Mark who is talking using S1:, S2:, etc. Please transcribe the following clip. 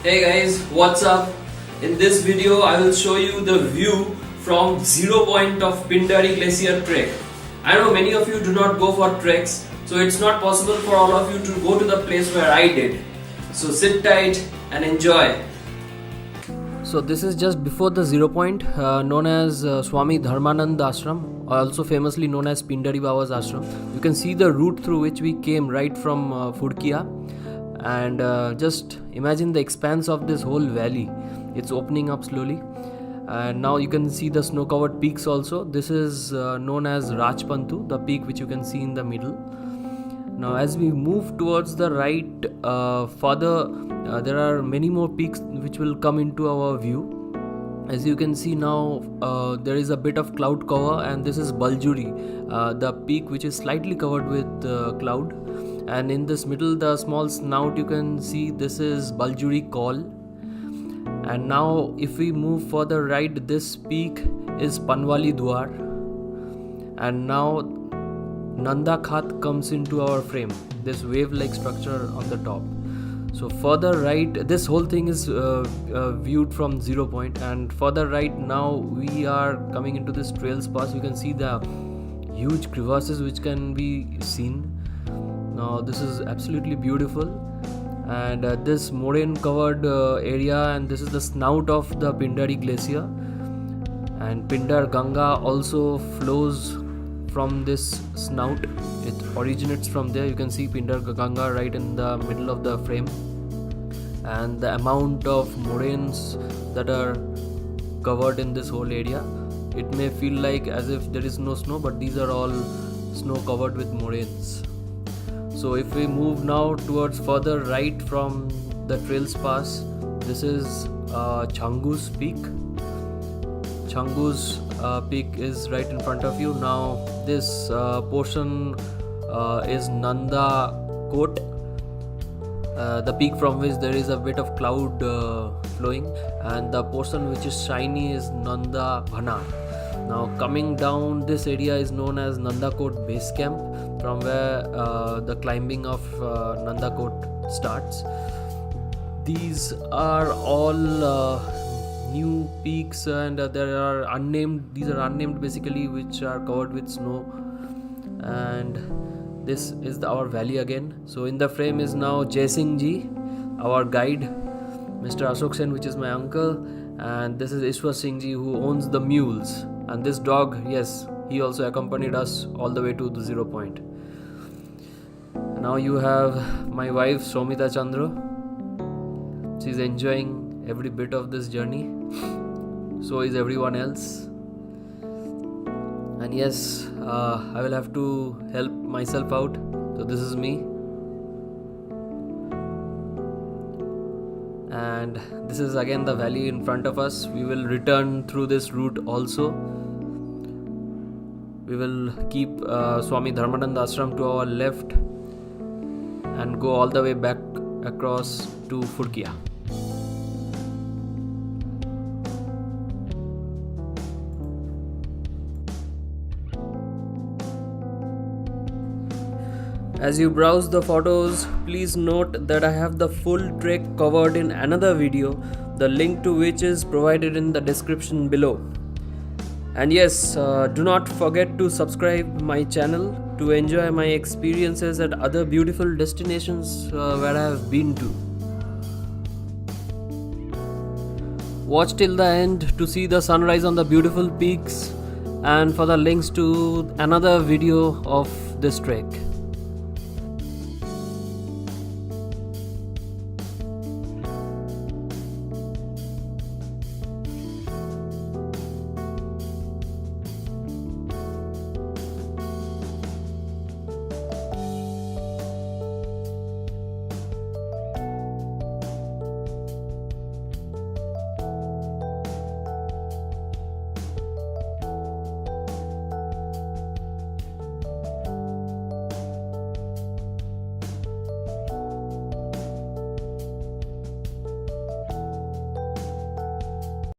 S1: Hey guys, what's up? In this video, I will show you the view from zero point of Pindari Glacier Trek. I know many of you do not go for treks, so it's not possible for all of you to go to the place where I did. So sit tight and enjoy. So this is just before the zero point, known as Swami Dharmand ashram, also famously known as Pindari Baba's ashram. You can see the route through which we came right from Phurkiya. And just imagine the expanse of this whole valley. It's opening up slowly, and now you can see the snow covered peaks also. This is known as Rajpantu, the peak which you can see in the middle. Now as we move towards the right further, there are many more peaks which will come into our view. As you can see now, there is a bit of cloud cover, and this is Baljuri, the peak which is slightly covered with cloud. And in this middle, the small snout you can see, this is Baljuri Call. And now if we move further right, this peak is Panwalidwar. And now NandaKhat comes into our frame, this wave-like structure on the top. So further right, this whole thing is viewed from zero point, and further right now we are coming into this trails pass. You can see the huge crevasses which can be seen. Now this is absolutely beautiful, and this moraine covered area, and this is the snout of the Pindari Glacier, and Pindar Ganga also flows from this snout. It originates from there. You can see Pindar Ganga right in the middle of the frame, and the amount of moraines that are covered in this whole area, it may feel like as if there is no snow, but these are all snow covered with moraines. So if we move now towards further right from the trails pass, this is Changuch peak. Changuch peak is right in front of you. Now this portion is Nandakot, the peak from which there is a bit of cloud flowing, and the portion which is shiny is NandaKhat. Now coming down, this area is known as Nandakot base camp, from where the climbing of Nandakot starts. These are all new peaks, and there are unnamed. These are unnamed basically, which are covered with snow. And this is our valley again. So in the frame is now Jai Singh ji, our guide, Mr. Ashok Sen, which is my uncle, and this is Ishwar Singh ji, who owns the mules. And this dog, yes, he also accompanied us all the way to the zero point. Now you have my wife Somita Chandra. She's enjoying every bit of this journey. So is everyone else. And yes, I will have to help myself out. So this is me. And this is again the valley in front of us. We will return through this route also. We will keep Swami Dharmand ashram to our left and go all the way back across to Phurkiya. As you browse the photos, please note that I have the full trek covered in another video, the link to which is provided in the description below. And yes, do not forget to subscribe my channel to enjoy my experiences at other beautiful destinations where I have been to. Watch till the end to see the sunrise on the beautiful peaks and for the links to another video of this trek.